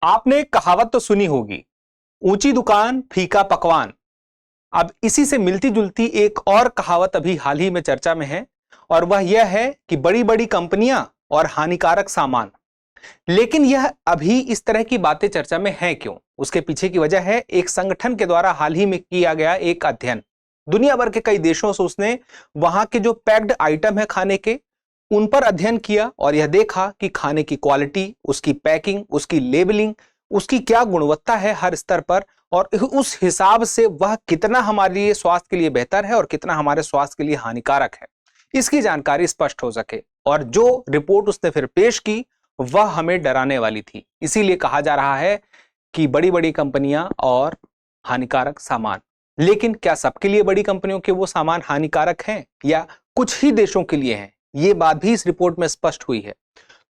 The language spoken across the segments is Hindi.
आपने एक कहावत तो सुनी होगी, ऊंची दुकान फीका पकवान। अब इसी से मिलती जुलती एक और कहावत अभी हाल ही में चर्चा में है और वह यह है कि बड़ी बड़ी कंपनियां और हानिकारक सामान। लेकिन यह अभी इस तरह की बातें चर्चा में है क्यों? उसके पीछे की वजह है एक संगठन के द्वारा हाल ही में किया गया एक अध्ययन। दुनिया भर के कई देशों से उसने वहां के जो पैक्ड आइटम है खाने के, उन पर अध्ययन किया और यह देखा कि खाने की क्वालिटी, उसकी पैकिंग, उसकी लेबलिंग, उसकी क्या गुणवत्ता है हर स्तर पर, और उस हिसाब से वह कितना हमारे लिए स्वास्थ्य के लिए बेहतर है और कितना हमारे स्वास्थ्य के लिए हानिकारक है, इसकी जानकारी स्पष्ट हो सके। और जो रिपोर्ट उसने फिर पेश की वह हमें डराने वाली थी। इसीलिए कहा जा रहा है कि बड़ी बड़ी कंपनियां और हानिकारक सामान। लेकिन क्या सबके लिए बड़ी कंपनियों के वो सामान हानिकारक हैं या कुछ ही देशों के लिए हैं? ये बात भी इस रिपोर्ट में स्पष्ट हुई है।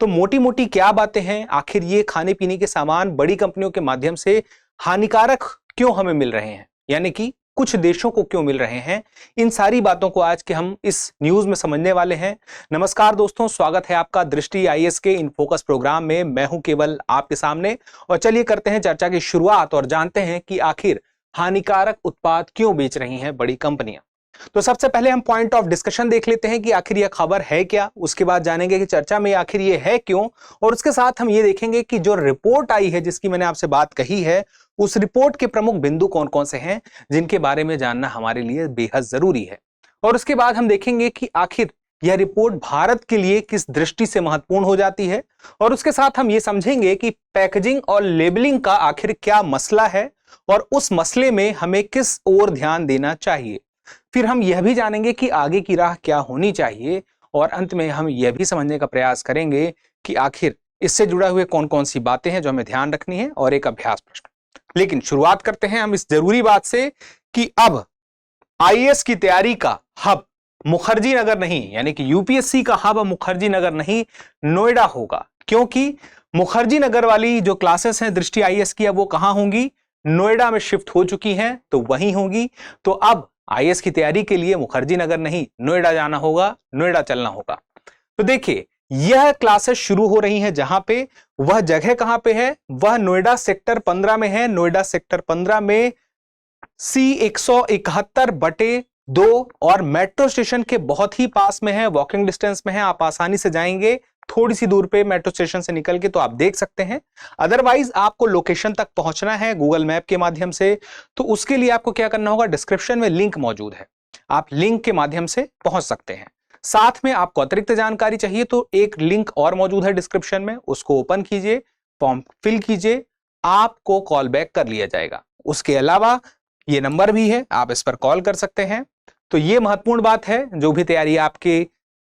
तो मोटी मोटी क्या बातें हैं, आखिर ये खाने पीने के सामान बड़ी कंपनियों के माध्यम से हानिकारक क्यों हमें मिल रहे हैं, यानी कि कुछ देशों को क्यों मिल रहे हैं, इन सारी बातों को आज के हम इस न्यूज में समझने वाले हैं। नमस्कार दोस्तों, स्वागत है आपका दृष्टि आईएएस के इन फोकस प्रोग्राम में। मैं हूं केवल आपके सामने और चलिए करते हैं चर्चा की शुरुआत और जानते हैं कि आखिर हानिकारक उत्पाद क्यों बेच रही हैं बड़ी कंपनियां। तो सबसे पहले हम पॉइंट ऑफ डिस्कशन देख लेते हैं कि आखिर यह खबर है क्या, उसके बाद जानेंगे कि चर्चा में आखिर यह है क्यों, और उसके साथ हम ये देखेंगे कि जो रिपोर्ट आई है जिसकी मैंने आपसे बात कही है, उस रिपोर्ट के प्रमुख बिंदु कौन कौन से हैं जिनके बारे में जानना हमारे लिए बेहद जरूरी है। और उसके बाद हम देखेंगे कि आखिर यह रिपोर्ट भारत के लिए किस दृष्टि से महत्वपूर्ण हो जाती है, और उसके साथ हम ये समझेंगे कि पैकेजिंग और लेबलिंग का आखिर क्या मसला है और उस मसले में हमें किस ओर ध्यान देना चाहिए। फिर हम यह भी जानेंगे कि आगे की राह क्या होनी चाहिए, और अंत में हम यह भी समझने का प्रयास करेंगे कि आखिर इससे जुड़ा हुए कौन कौन सी बातें हैं जो हमें ध्यान रखनी है, और एक अभ्यास प्रश्न। लेकिन शुरुआत करते हैं हम इस जरूरी बात से कि अब आईएएस की तैयारी का हब मुखर्जी नगर नहीं, यानी कि यूपीएससी का हब मुखर्जी नगर नहीं, नोएडा होगा। क्योंकि मुखर्जी नगर वाली जो क्लासेस हैं दृष्टि आईएएस की, अब वो कहां होंगी? नोएडा में शिफ्ट हो चुकी हैं, तो वहीं होगी। तो अब आईएएस की तैयारी के लिए मुखर्जी नगर नहीं, नोएडा जाना होगा, नोएडा चलना होगा। तो देखिए, यह क्लासेस शुरू हो रही हैं जहां पे, वह जगह कहां पे है? वह नोएडा सेक्टर 15 में है। नोएडा सेक्टर 15 में C171/2 और मेट्रो स्टेशन के बहुत ही पास में है, वॉकिंग डिस्टेंस में है, आप आसानी से जाएंगे। थोड़ी सी दूर पे मेट्रो स्टेशन से निकल के तो आप देख सकते हैं। अदरवाइज आपको लोकेशन तक पहुंचना है गूगल मैप के माध्यम से, तो उसके लिए आपको क्या करना होगा? डिस्क्रिप्शन में लिंक मौजूद है, आप लिंक के माध्यम से पहुंच सकते हैं। साथ में आपको अतिरिक्त जानकारी चाहिए तो एक लिंक और मौजूद है डिस्क्रिप्शन में, उसको ओपन कीजिए, फॉर्म फिल कीजिए, आपको कॉल बैक कर लिया जाएगा। उसके अलावा ये नंबर भी है, आप इस पर कॉल कर सकते हैं। तो ये महत्वपूर्ण बात है, जो भी तैयारी आपके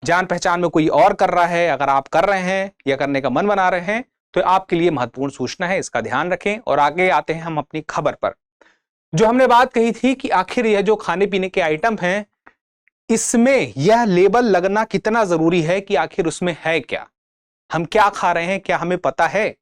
जान पहचान में कोई और कर रहा है, अगर आप कर रहे हैं या करने का मन बना रहे हैं, तो आपके लिए महत्वपूर्ण सूचना है, इसका ध्यान रखें। और आगे आते हैं हम अपनी खबर पर। जो हमने बात कही थी कि आखिर यह जो खाने पीने के आइटम हैं, इसमें यह लेबल लगना कितना जरूरी है कि आखिर उसमें है क्या, हम क्या खा रहे हैं, क्या हमें पता है?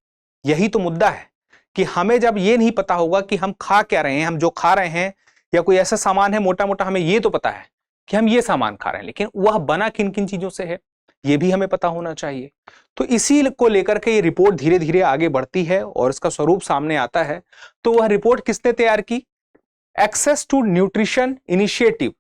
यही तो मुद्दा है कि हमें जब ये नहीं पता होगा कि हम खा क्या रहे हैं, हम जो खा रहे हैं, या कोई ऐसा सामान है मोटा मोटा हमें ये तो पता है कि हम ये सामान खा रहे हैं, लेकिन वह बना किन किन चीजों से है ये भी हमें पता होना चाहिए। तो इसी को लेकर के ये रिपोर्ट धीरे धीरे आगे बढ़ती है और इसका स्वरूप सामने आता है। तो वह रिपोर्ट किसने तैयार की? एक्सेस टू न्यूट्रिशन इनिशिएटिव,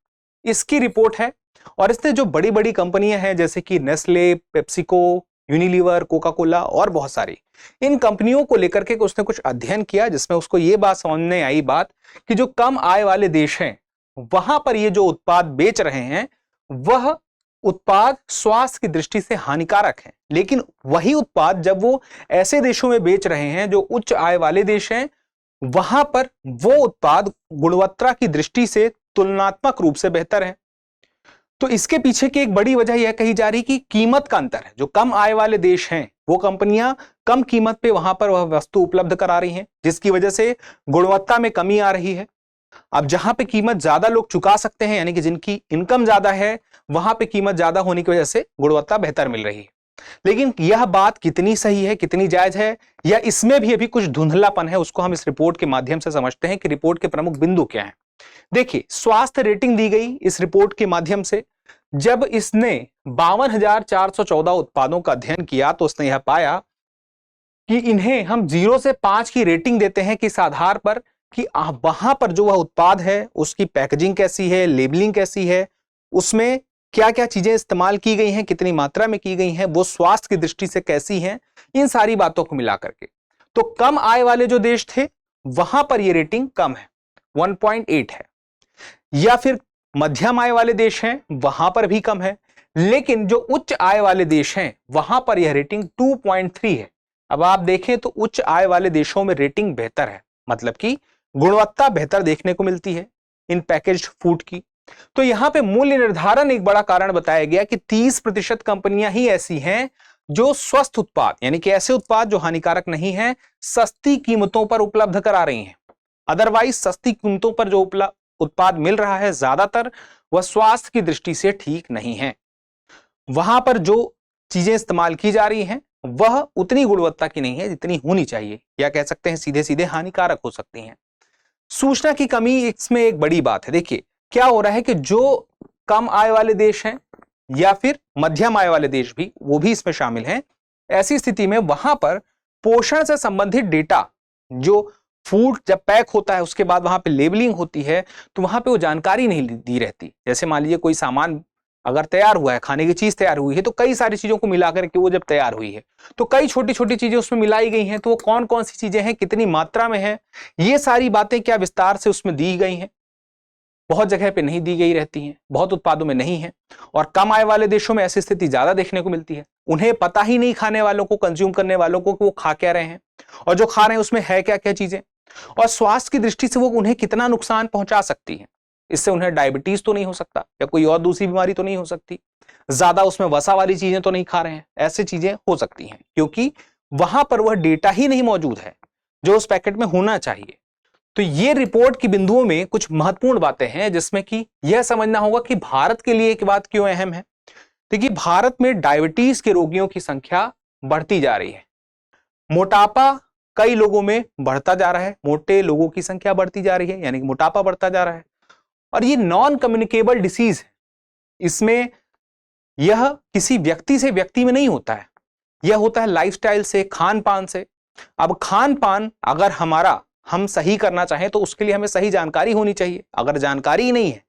इसकी रिपोर्ट है। और इसने जो बड़ी बड़ी कंपनियां हैं जैसे कि Nestle, PepsiCo, Unilever, Coca Cola और बहुत सारी, इन कंपनियों को लेकर के उसने कुछ अध्ययन किया, जिसमें उसको ये बात समझने आई बात कि जो कम आय वाले देश हैं वहां पर ये जो उत्पाद बेच रहे हैं वह उत्पाद स्वास्थ्य की दृष्टि से हानिकारक हैं। लेकिन वही उत्पाद जब वो ऐसे देशों में बेच रहे हैं जो उच्च आय वाले देश हैं, वहां पर वो उत्पाद गुणवत्ता की दृष्टि से तुलनात्मक रूप से बेहतर है। तो इसके पीछे की एक बड़ी वजह यह कही जा रही कि कीमत का अंतर है। जो कम आय वाले देश हैं वो कंपनियां कम कीमत पे वहां पर वह वस्तु उपलब्ध करा रही हैं, जिसकी वजह से गुणवत्ता में कमी आ रही है। अब जहां पे कीमत ज्यादा लोग चुका सकते हैं, यानी कि जिनकी इनकम ज्यादा है, वहां पे कीमत ज्यादा होने की वजह से गुणवत्ता बेहतर मिल रही है। लेकिन यह बात कितनी सही है, कितनी जायज है, या इसमें भी अभी कुछ धुंधलापन है, उसको हम इस रिपोर्ट के माध्यम से समझते हैं कि रिपोर्ट के प्रमुख बिंदु क्या है। देखिए, स्वास्थ्य रेटिंग दी गई इस रिपोर्ट के माध्यम से। जब इसने 52,414 उत्पादों का अध्ययन किया तो उसने यह पाया कि इन्हें हम 0 से 5 की रेटिंग देते हैं किस आधार पर कि वहां पर जो वह उत्पाद है उसकी पैकेजिंग कैसी है, लेबलिंग कैसी है, उसमें क्या क्या चीजें इस्तेमाल की गई हैं, कितनी मात्रा में की गई हैं, वो स्वास्थ्य की दृष्टि से कैसी हैं, इन सारी बातों को मिला करके। तो कम आय वाले जो देश थे वहां पर ये रेटिंग कम है, 1.8 है, या फिर मध्यम आय वाले देश हैं वहां पर भी कम है, लेकिन जो उच्च आय वाले देश हैं वहां पर यह रेटिंग 2.3 है। अब आप देखें तो उच्च आय वाले देशों में रेटिंग बेहतर है, मतलब कि गुणवत्ता बेहतर देखने को मिलती है इन पैकेज्ड फूड की। तो यहां पे मूल्य निर्धारण एक बड़ा कारण बताया गया कि 30% कंपनियां ही ऐसी हैं जो स्वस्थ उत्पाद, यानी कि ऐसे उत्पाद जो हानिकारक नहीं है, सस्ती कीमतों पर उपलब्ध करा रही हैं। अदरवाइज सस्ती कीमतों पर जो उत्पाद मिल रहा है ज्यादातर वह स्वास्थ्य की दृष्टि से ठीक नहीं है। वहां पर जो चीजें इस्तेमाल की जा रही हैं वह उतनी गुणवत्ता की नहीं है जितनी होनी चाहिए, या कह सकते हैं सीधे सीधे हानिकारक हो सकती हैं। सूचना की कमी इसमें एक बड़ी बात है। देखिए क्या हो रहा है कि जो कम आय वाले देश हैं या फिर मध्यम आय वाले देश भी, वो भी इसमें शामिल हैं, ऐसी स्थिति में वहां पर पोषण से संबंधित डेटा, जो फूड जब पैक होता है उसके बाद वहां पे लेबलिंग होती है तो वहां पे वो जानकारी नहीं दी रहती। जैसे मान लीजिए कोई सामान अगर तैयार हुआ है, खाने की चीज तैयार हुई है, तो कई सारी चीजों को मिलाकर के वो जब तैयार हुई है तो कई छोटी छोटी चीजें उसमें मिलाई गई हैं, तो वो कौन कौन सी चीजें हैं, कितनी मात्रा में है, ये सारी बातें क्या विस्तार से उसमें दी गई हैं? बहुत जगह पे नहीं दी गई रहती हैं, बहुत उत्पादों में नहीं है। और कम आय वाले देशों में ऐसी स्थिति ज्यादा देखने को मिलती है, उन्हें पता ही नहीं खाने वालों को, कंज्यूम करने वालों को, कि वो खा क्या रहे हैं और जो खा रहे हैं उसमें है क्या क्या चीजें, और स्वास्थ्य की दृष्टि से वो उन्हें कितना नुकसान पहुंचा सकती है। इससे उन्हें डायबिटीज तो नहीं हो सकता या कोई और दूसरी बीमारी तो नहीं हो सकती, ज्यादा उसमें वसा वाली चीजें तो नहीं खा रहे हैं, ऐसी चीजें हो सकती हैं क्योंकि वहां पर वह डेटा ही नहीं मौजूद है जो उस पैकेट में होना चाहिए। तो ये रिपोर्ट की बिंदुओं में कुछ महत्वपूर्ण बातें हैं जिसमें कि यह समझना होगा कि भारत के लिए एक बात क्यों अहम है। देखिए भारत में डायबिटीज के रोगियों की संख्या बढ़ती जा रही है, मोटापा कई लोगों में बढ़ता जा रहा है, मोटे लोगों की संख्या बढ़ती जा रही है, यानी कि मोटापा बढ़ता जा रहा है। और ये नॉन कम्युनिकेबल डिसीज है, इसमें यह किसी व्यक्ति से व्यक्ति में नहीं होता है, यह होता है लाइफस्टाइल से, खान पान से। अब खान पान अगर हमारा हम सही करना चाहें तो उसके लिए हमें सही जानकारी होनी चाहिए। अगर जानकारी ही नहीं है,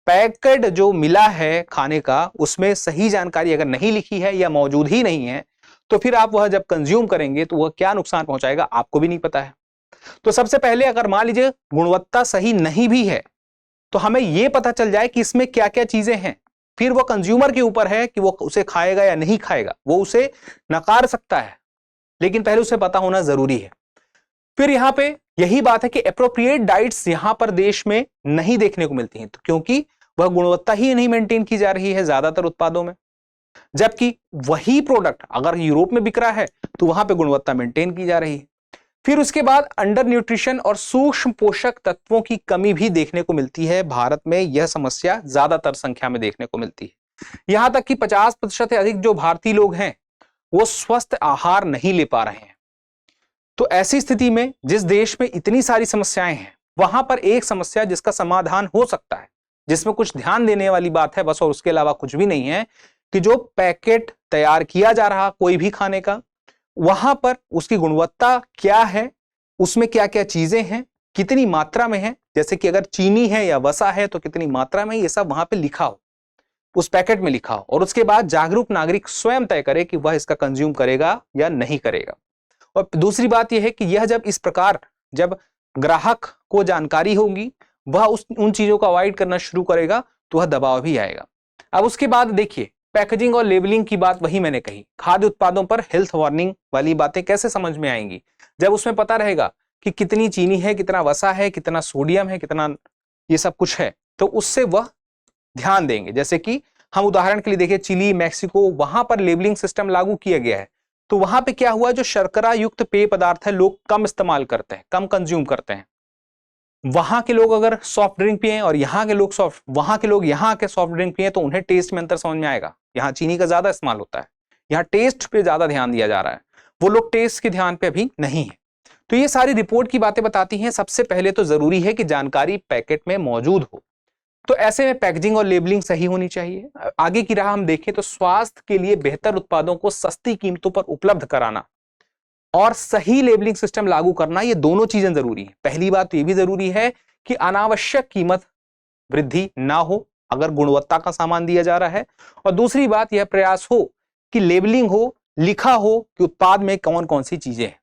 पैकेट जो मिला है खाने का उसमें सही जानकारी अगर नहीं लिखी है या मौजूद ही नहीं है, तो फिर आप वह जब कंज्यूम करेंगे तो वह क्या नुकसान पहुंचाएगा आपको भी नहीं पता है। तो सबसे पहले अगर मान लीजिए गुणवत्ता सही नहीं भी है तो हमें यह पता चल जाए कि इसमें क्या क्या चीजें हैं, फिर वो कंज्यूमर के ऊपर है कि वो उसे खाएगा या नहीं खाएगा। वो उसे नकार सकता है लेकिन पहले उसे पता होना जरूरी है। फिर यहां पे यही बात है कि एप्रोप्रिएट डाइट्स यहां पर देश में नहीं देखने को मिलती हैं, तो क्योंकि वह गुणवत्ता ही नहीं मेंटेन की जा रही है ज्यादातर उत्पादों में। जबकि वही प्रोडक्ट अगर यूरोप में बिक रहा है तो वहां पे गुणवत्ता मेंटेन की जा रही है। फिर उसके बाद अंडर न्यूट्रिशन और सूक्ष्म पोषक तत्वों की कमी भी देखने को मिलती है। भारत में यह समस्या ज्यादातर संख्या में देखने को मिलती है। यहां तक कि 50% से अधिक जो भारतीय लोग हैं वो स्वस्थ आहार नहीं ले पा रहे हैं। तो ऐसी स्थिति में जिस देश में इतनी सारी समस्याएं हैं वहां पर एक समस्या जिसका समाधान हो सकता है, जिसमें कुछ ध्यान देने वाली बात है बस, और उसके अलावा कुछ भी नहीं है, कि जो पैकेट तैयार किया जा रहा कोई भी खाने का, वहां पर उसकी गुणवत्ता क्या है, उसमें क्या क्या चीजें हैं, कितनी मात्रा में है, जैसे कि अगर चीनी है या वसा है तो कितनी मात्रा में, ये सब वहां पे लिखा हो, उस पैकेट में लिखा हो। और उसके बाद जागरूक नागरिक स्वयं तय करे कि वह इसका कंज्यूम करेगा या नहीं करेगा। और दूसरी बात यह है कि यह जब इस प्रकार जब ग्राहक को जानकारी होगी वह उन चीजों को अवॉइड करना शुरू करेगा तो वह दबाव भी आएगा। अब उसके बाद देखिए पैकेजिंग और लेबलिंग की बात वही मैंने कही, खाद्य उत्पादों पर हेल्थ वार्निंग वाली बातें कैसे समझ में आएंगी, जब उसमें पता रहेगा कि कितनी चीनी है, कितना वसा है, कितना सोडियम है, कितना ये सब कुछ है, तो उससे वह ध्यान देंगे। जैसे कि हम उदाहरण के लिए देखिए चिली, मैक्सिको, वहां पर लेबलिंग सिस्टम लागू किया गया है, तो वहां पे क्या हुआ, जो शर्करा युक्त पेय पदार्थ है लोग कम इस्तेमाल करते हैं, कम कंज्यूम करते हैं। वहां के लोग अगर सॉफ्ट ड्रिंक पिए और यहाँ के लोग वहां के लोग यहाँ के सॉफ्ट ड्रिंक पिए तो उन्हें टेस्ट में अंतर समझ में आएगा। यहाँ चीनी का ज्यादा इस्तेमाल होता है, यहाँ टेस्ट पे ज्यादा ध्यान दिया जा रहा है, वो लोग टेस्ट के ध्यान पे अभी नहीं है। तो ये सारी रिपोर्ट की बातें बताती हैं। सबसे पहले तो जरूरी है कि जानकारी पैकेट में मौजूद हो, तो ऐसे में पैकेजिंग और लेबलिंग सही होनी चाहिए। आगे की राह हम देखें तो स्वास्थ्य के लिए बेहतर उत्पादों को सस्ती कीमतों पर उपलब्ध कराना, और सही लेबलिंग सिस्टम लागू करना, ये दोनों चीजें जरूरी है। पहली बात तो ये भी जरूरी है कि अनावश्यक कीमत वृद्धि ना हो अगर गुणवत्ता का सामान दिया जा रहा है, और दूसरी बात यह प्रयास हो कि लेबलिंग हो, लिखा हो कि उत्पाद में कौन कौन सी चीजें हैं।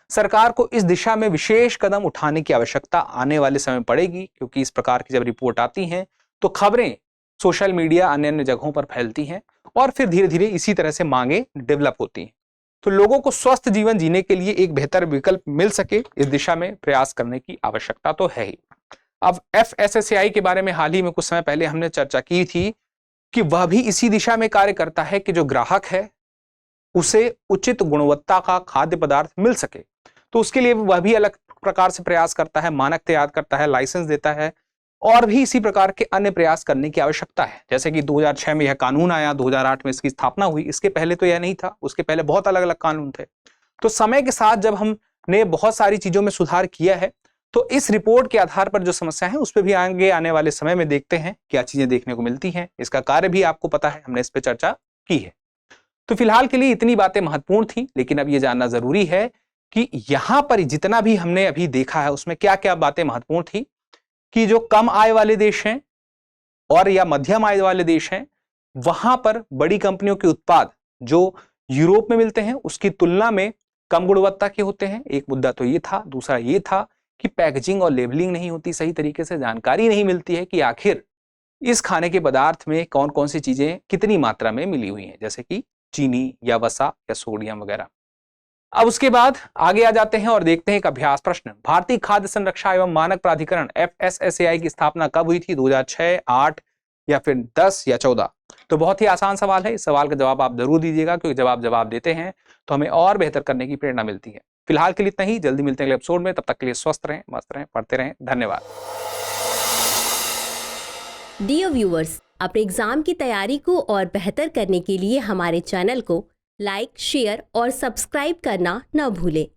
सरकार को इस दिशा में विशेष कदम उठाने की आवश्यकता आने वाले समय पड़ेगी, क्योंकि इस प्रकार की जब रिपोर्ट आती हैं तो खबरें सोशल मीडिया अन्य अन्य जगहों पर फैलती हैं और फिर धीरे धीरे इसी तरह से मांगे डेवलप होती हैं। तो लोगों को स्वस्थ जीवन जीने के लिए एक बेहतर विकल्प मिल सके, इस दिशा में प्रयास करने की आवश्यकता तो है ही। अब FSSAI के बारे में हाल ही में कुछ समय पहले हमने चर्चा की थी कि वह भी इसी दिशा में कार्य करता है कि जो ग्राहक है उसे उचित गुणवत्ता का खाद्य पदार्थ मिल सके। तो उसके लिए वह भी अलग प्रकार से प्रयास करता है, मानक तैयार करता है, लाइसेंस देता है, और भी इसी प्रकार के अन्य प्रयास करने की आवश्यकता है। जैसे कि 2006 में यह कानून आया, 2008 में इसकी स्थापना हुई, इसके पहले तो यह नहीं था, उसके पहले बहुत अलग अलग कानून थे। तो समय के साथ जब हमने बहुत सारी चीजों में सुधार किया है, तो इस रिपोर्ट के आधार पर जो समस्या है उस पर भी आगे आने वाले समय में देखते हैं क्या चीजें देखने को मिलती हैं। इसका कार्य भी आपको पता है, हमने इस पर चर्चा की है। तो फिलहाल के लिए इतनी बातें महत्वपूर्ण थी, लेकिन अब यह जानना जरूरी है कि यहां पर जितना भी हमने अभी देखा है उसमें क्या क्या बातें महत्वपूर्ण थी कि जो कम आय वाले देश हैं और या मध्यम आय वाले देश हैं, वहां पर बड़ी कंपनियों के उत्पाद जो यूरोप में मिलते हैं उसकी तुलना में कम गुणवत्ता के होते हैं। एक मुद्दा तो ये था। दूसरा ये था कि पैकेजिंग और लेबलिंग नहीं होती सही तरीके से, जानकारी नहीं मिलती है कि आखिर इस खाने के पदार्थ में कौन कौन सी चीजें कितनी मात्रा में मिली हुई हैं, जैसे कि चीनी या वसा या सोडियम वगैरह। अब उसके बाद आगे आ जाते हैं और देखते हैं एक अभ्यास प्रश्न। भारतीय खाद्य संरक्षा एवं मानक प्राधिकरण FSSAI की स्थापना कब हुई थी? 2006, 8 या फिर 10 या 14? तो बहुत ही आसान सवाल है। इस सवाल का जवाब आप जरूर दीजिएगा, क्योंकि जब आप जवाब देते हैं तो हमें और बेहतर करने की प्रेरणा मिलती है। फिलहाल के लिए इतना ही, जल्दी मिलते हैं अगले एपिसोड में। तब तक के लिए स्वस्थ रहें, मस्त रहें, पढ़ते रहें। धन्यवाद। डियर व्यूअर्स, अपने एग्जाम की तैयारी को और बेहतर करने के लिए हमारे चैनल को लाइक, शेयर और सब्सक्राइब करना न भूलें।